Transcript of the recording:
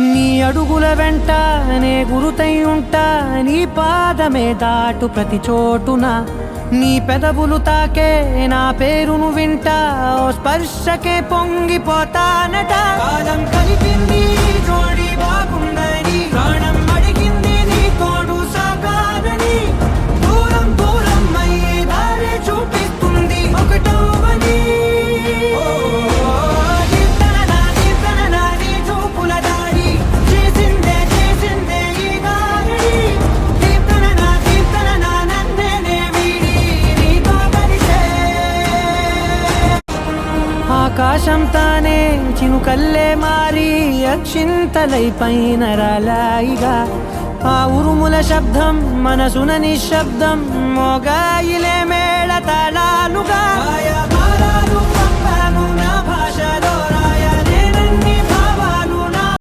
నీ అడుగుల వెంట నే గురుతై ఉంటా, నీ పాదమే దాటు ప్రతి చోటున, నీ పెదవులు తాకే నా పేరును వింటా, ఓ స్పర్శకే పొంగిపోతానట. కాలం కలిపింది జోడి బాగుందని, ప్రాణం అడిగింది నీ తోడు సాగాలని, దూరం దూరం అయ్యే దారి చూపిస్తుంది ఒకటవని. ఆకాశం తానే చినుకల్లే మారి అక్షింతలై పైన రాలాయిగా, ఆ ఉరుముల శబ్దం మనసున నిశ్శబ్దం మోగాయిలే మేళ తాళాలుగా.